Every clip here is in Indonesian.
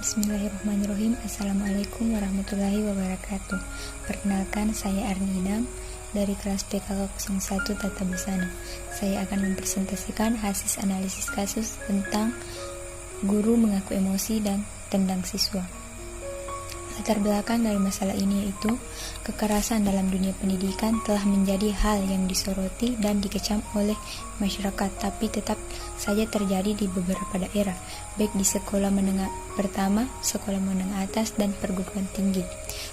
Bismillahirrahmanirrahim. Assalamualaikum warahmatullahi wabarakatuh. Perkenalkan, saya Arni Idam dari kelas PKK 01 Tata Busana. Saya akan mempresentasikan hasil analisis kasus tentang guru mengaku emosi dan tendang siswa. Latar belakang dari masalah ini yaitu kekerasan dalam dunia pendidikan telah menjadi hal yang disoroti dan dikecam oleh masyarakat, tapi tetap saja terjadi di beberapa daerah, baik di sekolah menengah pertama, sekolah menengah atas, dan perguruan tinggi.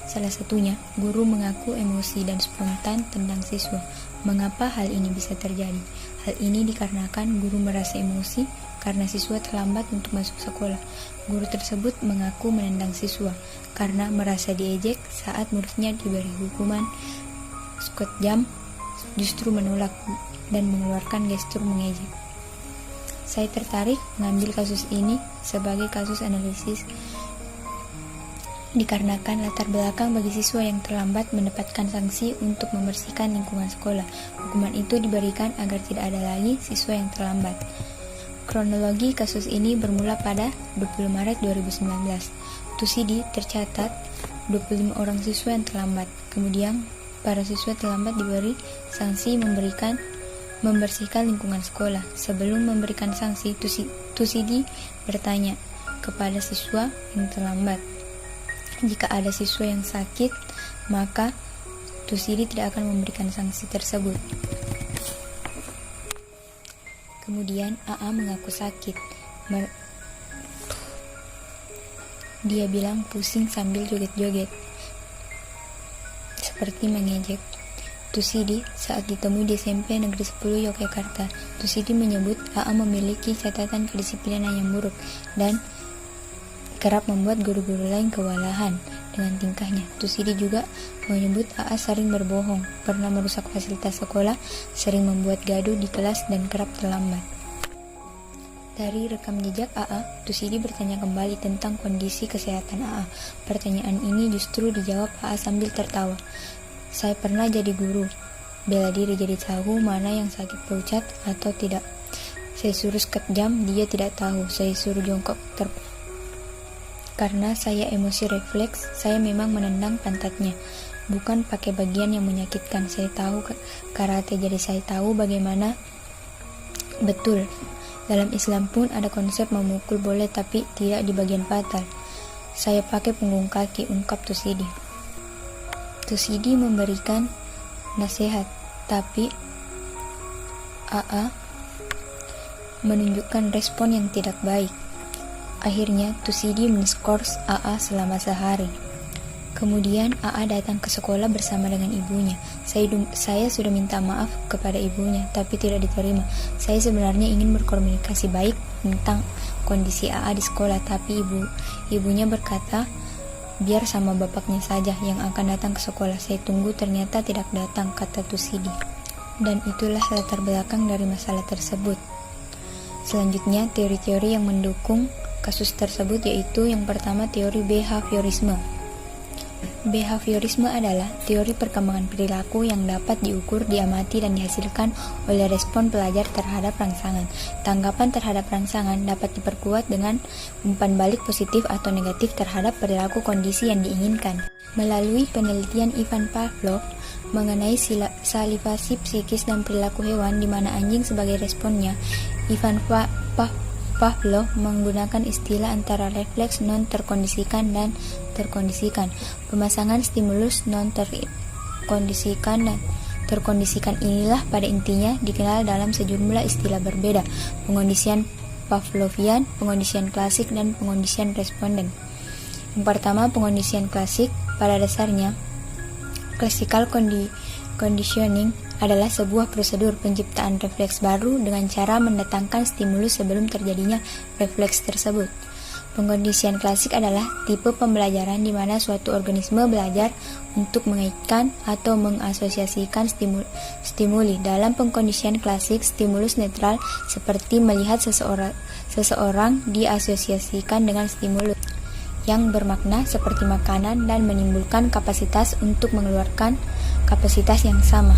Salah satunya, guru mengaku emosi dan spontan tendang siswa. Mengapa hal ini bisa terjadi? Hal ini dikarenakan guru merasa emosi karena siswa terlambat untuk masuk sekolah. Guru tersebut mengaku menendang siswa karena merasa diejek saat muridnya diberi hukuman skot jam, justru menolak dan mengeluarkan gestur mengejek. Saya tertarik mengambil kasus ini sebagai kasus analisis dikarenakan latar belakang bagi siswa yang terlambat mendapatkan sanksi untuk membersihkan lingkungan sekolah. Hukuman itu diberikan agar tidak ada lagi siswa yang terlambat. Kronologi kasus ini bermula pada 20 Maret 2019. Tusidi tercatat 25 orang siswa yang terlambat. Kemudian, para siswa terlambat diberi sanksi membersihkan lingkungan sekolah. Sebelum memberikan sanksi, Tusidi bertanya kepada siswa yang terlambat. Jika ada siswa yang sakit, maka Tusidi tidak akan memberikan sanksi tersebut. Kemudian AA mengaku sakit. Dia bilang pusing sambil joget-joget, seperti mengejek. Tusidi saat ditemui di SMP Negeri 10 Yogyakarta. Tusidi menyebut AA memiliki catatan kedisiplinan yang buruk dan kerap membuat guru-guru lain kewalahan dengan tingkahnya. Tusidi juga menyebut AA sering berbohong, pernah merusak fasilitas sekolah, sering membuat gaduh di kelas, dan kerap terlambat. Dari rekam jejak AA, Tusidi bertanya kembali tentang kondisi kesehatan AA. Pertanyaan ini justru dijawab AA sambil tertawa. Saya pernah jadi guru, bela diri jadi tahu mana yang sakit perucat atau tidak. Saya suruh sket jam, dia tidak tahu. Saya suruh jongkok karena saya emosi refleks, saya memang menendang pantatnya. Bukan pakai bagian yang menyakitkan. Saya tahu karate, jadi saya tahu bagaimana betul. Dalam Islam pun ada konsep memukul boleh, tapi tidak di bagian fatal. Saya pakai punggung kaki, ungkap Tusidi. Tusidi memberikan nasihat, tapi AA menunjukkan respon yang tidak baik. Akhirnya Tusidi men-skors AA selama sehari. Kemudian AA datang ke sekolah bersama dengan ibunya. Saya sudah minta maaf kepada ibunya, tapi tidak diterima. Saya sebenarnya ingin berkomunikasi baik tentang kondisi AA di sekolah, tapi ibunya berkata, biar sama bapaknya saja yang akan datang ke sekolah. Saya tunggu, ternyata tidak datang, kata Tusidi. Dan itulah latar belakang dari masalah tersebut. Selanjutnya, teori-teori yang mendukung kasus tersebut yaitu yang pertama, teori behaviorisme. Behaviorisme adalah teori perkembangan perilaku yang dapat diukur, diamati, dan dihasilkan oleh respon pelajar terhadap rangsangan. Tanggapan terhadap rangsangan dapat diperkuat dengan umpan balik positif atau negatif terhadap perilaku kondisi yang diinginkan. Melalui penelitian Ivan Pavlov mengenai salivasi psikis dan perilaku hewan di mana anjing sebagai responnya, Ivan Pavlov menggunakan istilah antara refleks non-terkondisikan dan terkondisikan. Pemasangan stimulus non-terkondisikan dan terkondisikan inilah pada intinya dikenal dalam sejumlah istilah berbeda: pengondisian Pavlovian, pengondisian klasik, dan pengondisian responden. Yang pertama, pengondisian klasik. Pada dasarnya, classical conditioning adalah sebuah prosedur penciptaan refleks baru dengan cara mendatangkan stimulus sebelum terjadinya refleks tersebut. Pengkondisian klasik adalah tipe pembelajaran di mana suatu organisme belajar untuk mengaitkan atau mengasosiasikan stimuli. Dalam pengkondisian klasik, stimulus netral seperti melihat seseorang diasosiasikan dengan stimulus yang bermakna seperti makanan dan menimbulkan kapasitas untuk mengeluarkan kapasitas yang sama.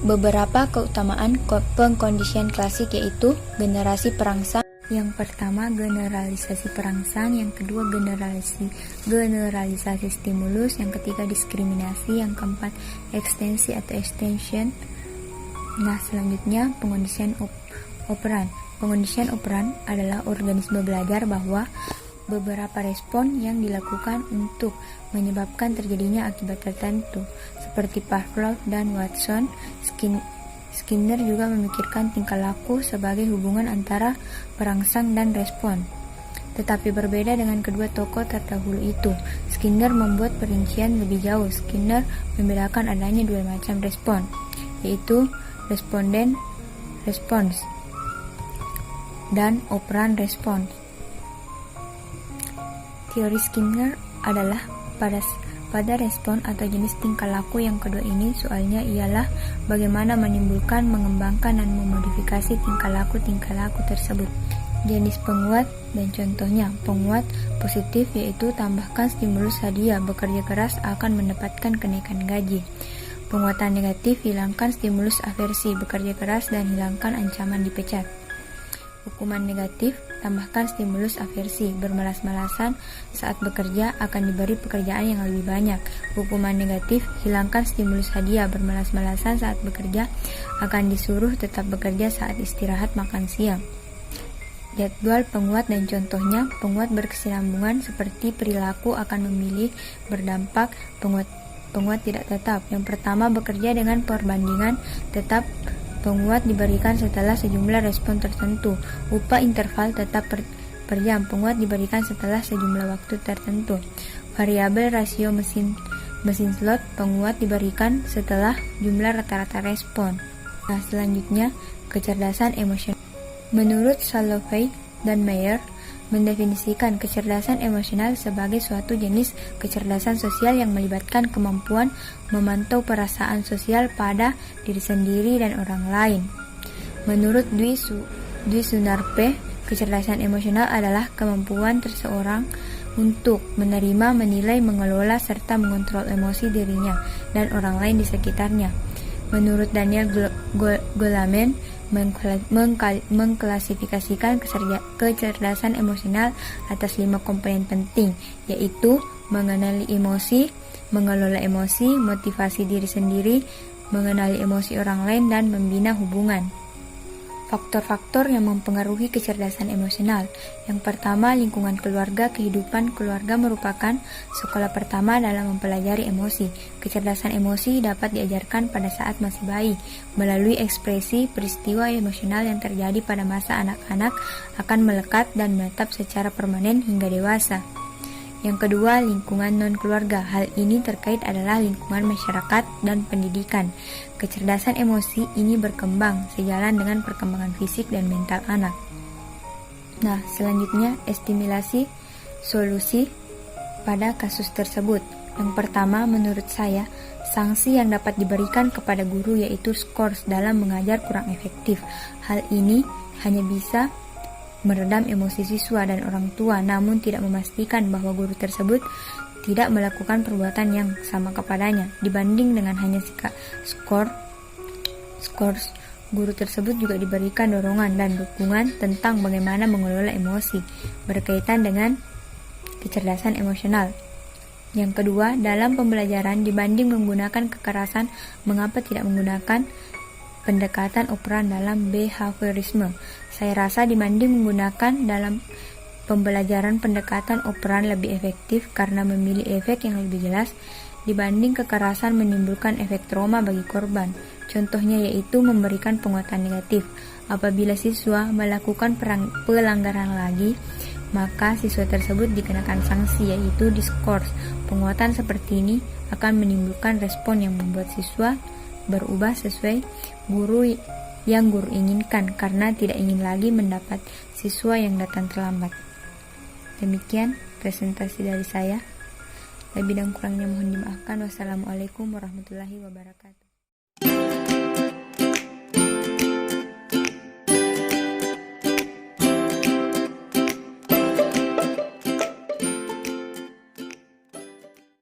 Beberapa keutamaan pengkondisian klasik yaitu generasi perangsang Yang pertama, generalisasi perangsang, yang kedua generalisasi stimulus, yang ketiga diskriminasi, yang keempat ekstensi atau extension. Nah, selanjutnya pengondisian operan. Pengondisian operan adalah organisme belajar bahwa beberapa respon yang dilakukan untuk menyebabkan terjadinya akibat tertentu. Seperti Pavlov dan Watson, Skinner juga memikirkan tingkah laku sebagai hubungan antara perangsang dan respon. Tetapi berbeda dengan kedua tokoh terdahulu itu, Skinner membuat perincian lebih jauh. Skinner membedakan adanya dua macam respon, yaitu responden response dan operan response. Teori Skinner adalah pada respon atau jenis tingkah laku yang kedua ini, soalnya ialah bagaimana menimbulkan, mengembangkan, dan memodifikasi tingkah laku tersebut. Jenis penguat dan contohnya: penguat positif yaitu tambahkan stimulus hadiah, bekerja keras akan mendapatkan kenaikan gaji. Penguatan negatif, hilangkan stimulus aversi, bekerja keras dan hilangkan ancaman dipecat. Hukuman negatif, tambahkan stimulus aversi, bermalas-malasan saat bekerja akan diberi pekerjaan yang lebih banyak. Hukuman negatif, hilangkan stimulus hadiah, bermalas-malasan saat bekerja akan disuruh tetap bekerja saat istirahat makan siang. Jadwal penguat dan contohnya: penguat berkesinambungan seperti perilaku akan memilih, berdampak. Penguat tidak tetap. Yang pertama, bekerja dengan perbandingan tetap. Penguat diberikan setelah sejumlah respon tertentu. Upah interval tetap per jam. Penguat diberikan setelah sejumlah waktu tertentu. Variabel rasio mesin slot. Penguat diberikan setelah jumlah rata-rata respon. Nah, selanjutnya kecerdasan emosional. Menurut Salovey dan Meyer, mendefinisikan kecerdasan emosional sebagai suatu jenis kecerdasan sosial yang melibatkan kemampuan memantau perasaan sosial pada diri sendiri dan orang lain. Menurut Dwi Sunarpe, kecerdasan emosional adalah kemampuan seseorang untuk menerima, menilai, mengelola, serta mengontrol emosi dirinya dan orang lain di sekitarnya. Menurut Daniel Goleman, mengklasifikasikan kecerdasan emosional atas 5 komponen penting, yaitu mengenali emosi, mengelola emosi, motivasi diri sendiri, mengenali emosi orang lain, dan membina hubungan. Faktor-faktor yang mempengaruhi kecerdasan emosional. Yang pertama, lingkungan keluarga. Kehidupan keluarga merupakan sekolah pertama dalam mempelajari emosi. Kecerdasan emosi dapat diajarkan pada saat masih bayi, melalui ekspresi peristiwa emosional yang terjadi pada masa anak-anak akan melekat dan menetap secara permanen hingga dewasa. Yang kedua, lingkungan non-keluarga. Hal ini terkait adalah lingkungan masyarakat dan pendidikan. Kecerdasan emosi ini berkembang sejalan dengan perkembangan fisik dan mental anak. Nah, selanjutnya estimasi solusi pada kasus tersebut. Yang pertama, menurut saya, sanksi yang dapat diberikan kepada guru yaitu skors dalam mengajar kurang efektif. Hal ini hanya bisa meredam emosi siswa dan orang tua, namun tidak memastikan bahwa guru tersebut tidak melakukan perbuatan yang sama kepadanya. Dibanding dengan hanya skors, guru tersebut juga diberikan dorongan dan dukungan tentang bagaimana mengelola emosi berkaitan dengan kecerdasan emosional. Yang kedua, dalam pembelajaran dibanding menggunakan kekerasan, mengapa tidak menggunakan pendekatan operan dalam behaviorisme? Saya rasa dibanding menggunakan dalam pembelajaran, pendekatan operan lebih efektif karena memilih efek yang lebih jelas dibanding kekerasan menimbulkan efek trauma bagi korban. Contohnya yaitu memberikan penguatan negatif. Apabila siswa melakukan pelanggaran lagi, maka siswa tersebut dikenakan sanksi yaitu diskors. Penguatan seperti ini akan menimbulkan respon yang membuat siswa berubah sesuai yang guru inginkan karena tidak ingin lagi mendapat siswa yang datang terlambat. Demikian presentasi dari saya. Lebih dan kurangnya mohon dimaafkan. Wassalamualaikum warahmatullahi wabarakatuh.